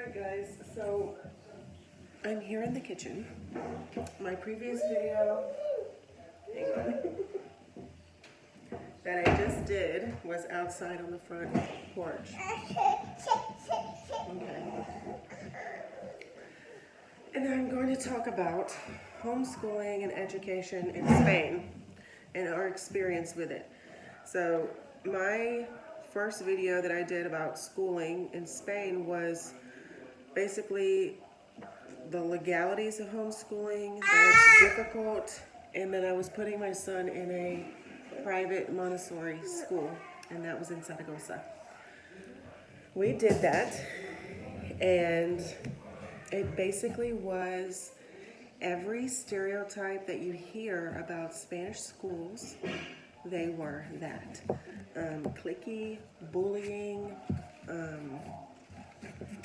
Alright guys, so I'm here in the kitchen. My previous video, hang on, that I just did was outside on the front porch. Okay. And I'm going to talk about homeschooling and education in Spain and our experience with it. So my first video that I did about schooling in Spain was basically the legalities of homeschooling, that it's difficult, and that I was putting my son in a private Montessori school, and that was in Zaragoza. We did that, and it basically was every stereotype that you hear about Spanish schools, they were that. Cliquey, bullying.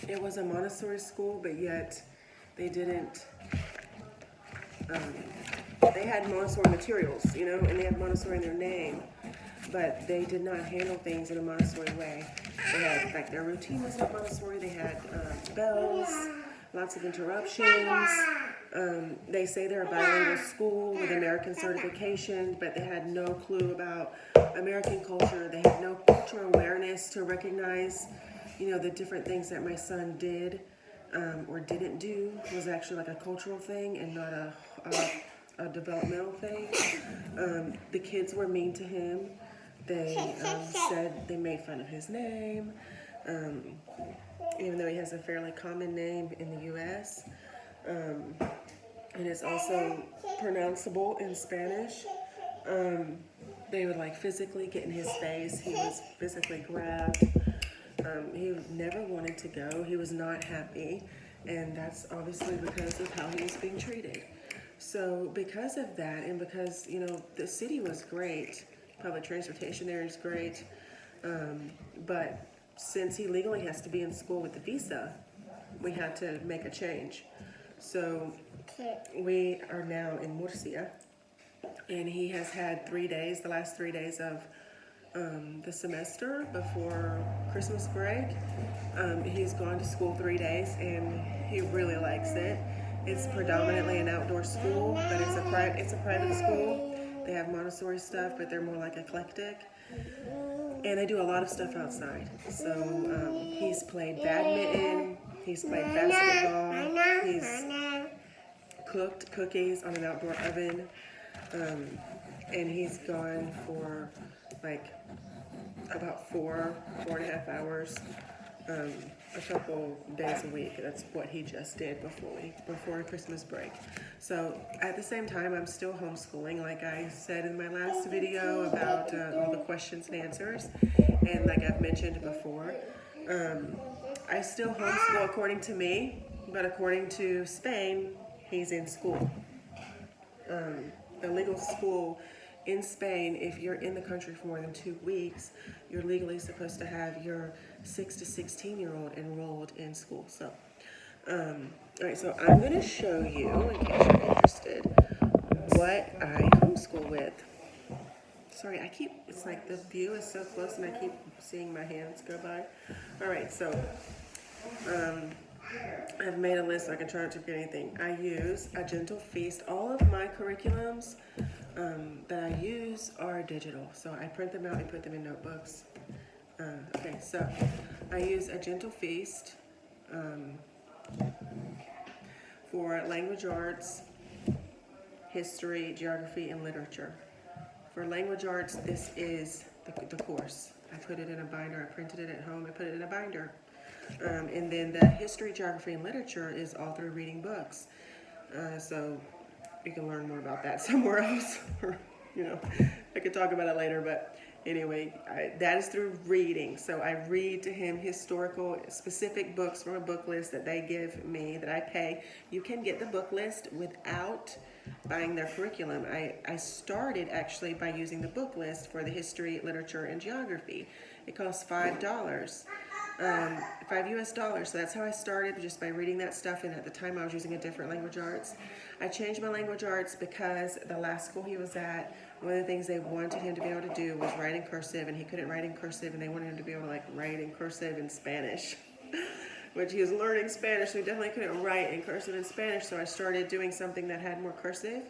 It was a Montessori school, but yet they didn't, they had Montessori materials, you know, and they had Montessori in their name, but they did not handle things in a Montessori way. They had, like, their routine was not Montessori. They had bells, lots of interruptions. They say they're a bilingual school with American certification, but they had no clue about American culture. They had no cultural awareness to recognize, you know, the different things that my son did or didn't do was actually like a cultural thing and not a developmental thing. The kids were mean to him. They said they made fun of his name, even though he has a fairly common name in the U.S. And it's also pronounceable in Spanish. They would like physically get in his face. He was physically grabbed. He never wanted to go. He was not happy. And that's obviously because of how he was being treated. So because of that, and because, you know, the city was great, public transportation there is great, but since he legally has to be in school with the visa, we had to make a change. So we are now in Murcia, and he has had 3 days, the last 3 days of the semester before Christmas break. He's gone to school 3 days, and he really likes it. It's predominantly an outdoor school, but it's a private school. They have Montessori stuff, but they're more like eclectic. And they do a lot of stuff outside. So he's played badminton, he's played basketball, he's cooked cookies on an outdoor oven, and he's gone for like about 4.5 hours, a couple days a week. That's what he just did before Christmas break. So at the same time, I'm still homeschooling, like I said in my last video about all the questions and answers, and like I've mentioned before, I still homeschool according to me, but according to Spain, he's in school. A legal school in Spain, if you're in the country for more than 2 weeks, you're legally supposed to have your 6 to 16-year-old enrolled in school. So, all right, so I'm going to show you, in case you're interested, what I homeschool with. Sorry, it's like the view is so close and I keep seeing my hands go by. All right, so I've made a list so I can try not to forget anything. I use a Gentle Feast. All of my curriculums that I use are digital, so I print them out and put them in notebooks. Okay, so I use a Gentle Feast for language arts, history, geography, and literature. For language arts, this is the course. I put it in a binder. I printed it at home. I put it in a binder. And then the history, geography, and literature is all through reading books. So you can learn more about that somewhere else. Or, you know, I could talk about it later, but anyway, that is through reading. So I read to him historical, specific books from a book list that they give me, that I pay. You can get the book list without buying their curriculum. I started actually by using the book list for the history, literature, and geography. It costs $5. $5 US. So that's how I started, just by reading that stuff. And at the time I was using a different language arts. I changed my language arts because the last school he was at, one of the things they wanted him to be able to do was write in cursive, and he couldn't write in cursive, and they wanted him to be able to like write in cursive in Spanish, which he was learning Spanish, so he definitely couldn't write in cursive in Spanish. So I started doing something that had more cursive.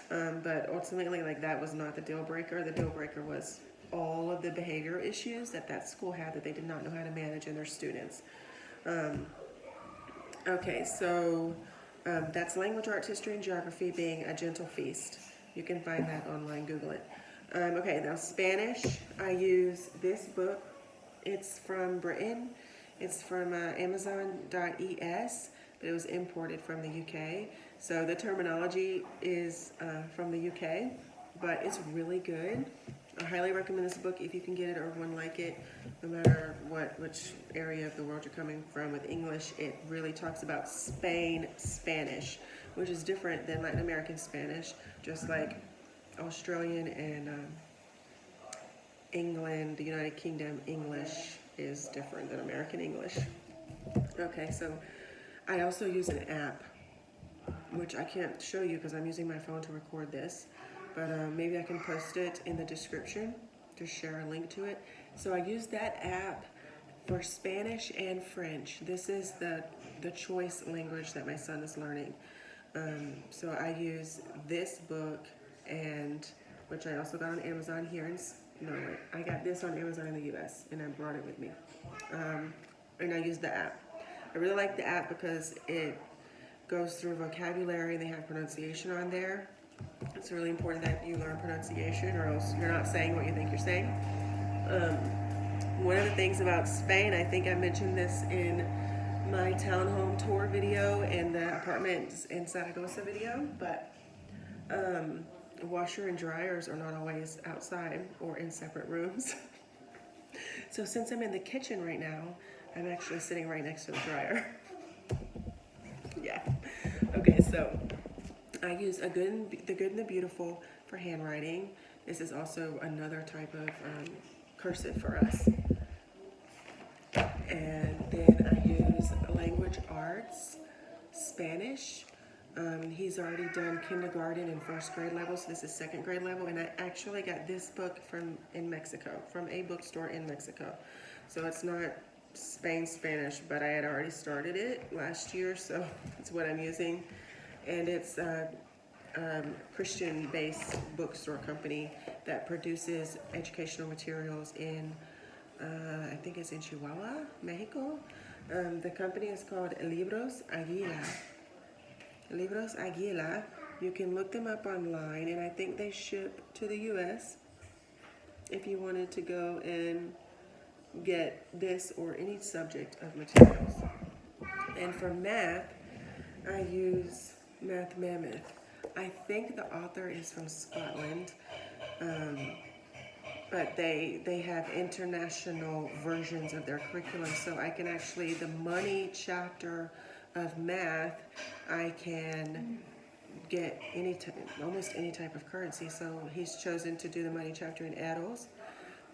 But ultimately, like, that was not the deal breaker. The deal breaker was all of the behavior issues that school had that they did not know how to manage in their students. Okay, so that's language, arts, history, and geography being a gentle feast. You can find that online, Google it. Okay, now Spanish, I use this book. It's from Britain. It's from Amazon.es, but it was imported from the UK. So the terminology is from the UK, but it's really good. I highly recommend this book if you can get it or one like it, no matter which area of the world you're coming from. With English, it really talks about Spain Spanish, which is different than Latin American Spanish, just like Australian and England, the United Kingdom English is different than American English. Okay, so I also use an app, which I can't show you because I'm using my phone to record this, but maybe I can post it in the description to share a link to it. So I use that app for Spanish and French. This is the choice language that my son is learning. So I use this book, and which I also got on Amazon here I got this on Amazon in the US, and I brought it with me. And I use the app. I really like the app because it goes through vocabulary. They have pronunciation on there. It's really important that you learn pronunciation, or else you're not saying what you think you're saying. One of the things about Spain, I think I mentioned this in my townhome tour video and the apartments in Zaragoza video, but washer and dryers are not always outside or in separate rooms. So since I'm in the kitchen right now, I'm actually sitting right next to the dryer. Yeah. Okay, so I use the Good and the Beautiful for handwriting. This is also another type of cursive for us. And then I use language arts, Spanish. He's already done kindergarten and first grade level, so this is second grade level. And I actually got this book from a bookstore in Mexico. So it's not Spain Spanish, but I had already started it last year, so it's what I'm using. And it's a Christian-based bookstore company that produces educational materials in, I think it's in Chihuahua, Mexico. The company is called Libros Aguila. Libros Aguila. You can look them up online, and I think they ship to the US if you wanted to go and get this or any subject of materials. And for math, I use Math Mammoth. I think the author is from Scotland, but they have international versions of their curriculum, so I can actually, the money chapter of math, I can get almost any type of currency. So he's chosen to do the money chapter in euros,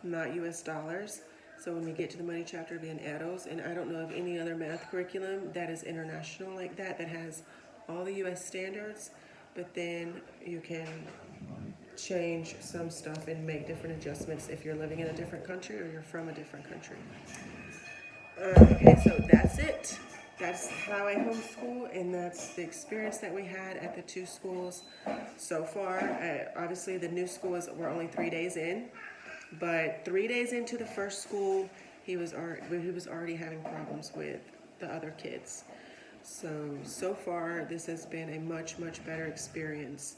not US dollars. So when we get to the money chapter, it'll be in euros. And I don't know of any other math curriculum that is international like that has all the US standards, but then you can change some stuff and make different adjustments if you're living in a different country or you're from a different country. Okay, so that's it. That's how I homeschool, and that's the experience that we had at the two schools so far. Obviously, the new school we're only 3 days in, but 3 days into the first school, he was already having problems with the other kids. So far, this has been a much, much better experience.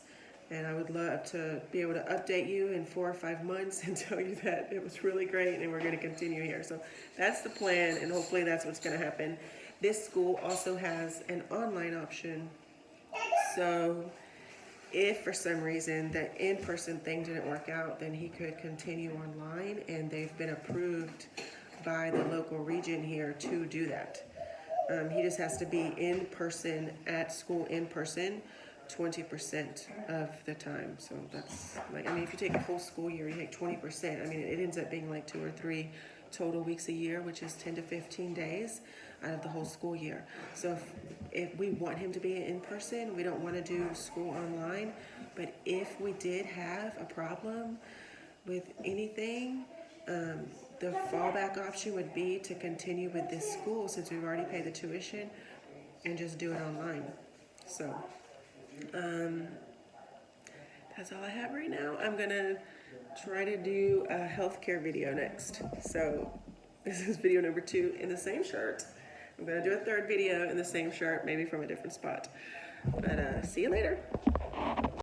And I would love to be able to update you in 4 or 5 months and tell you that it was really great and we're going to continue here. So that's the plan, and hopefully that's what's going to happen. This school also has an online option. So if for some reason the in-person thing didn't work out, then he could continue online, and they've been approved by the local region here to do that. He just has to be in person at school, in person, 20% of the time. So that's if you take a full school year, you take 20%. It ends up being like 2 or 3 total weeks a year, which is 10 to 15 days out of the whole school year. So if we want him to be in person, we don't want to do school online. But if we did have a problem with anything, the fallback option would be to continue with this school since we've already paid the tuition and just do it online. So, that's all I have right now. I'm gonna try to do a healthcare video next. So this is video number 2 in the same shirt. I'm gonna do a 3rd video in the same shirt, maybe from a different spot. But see you later.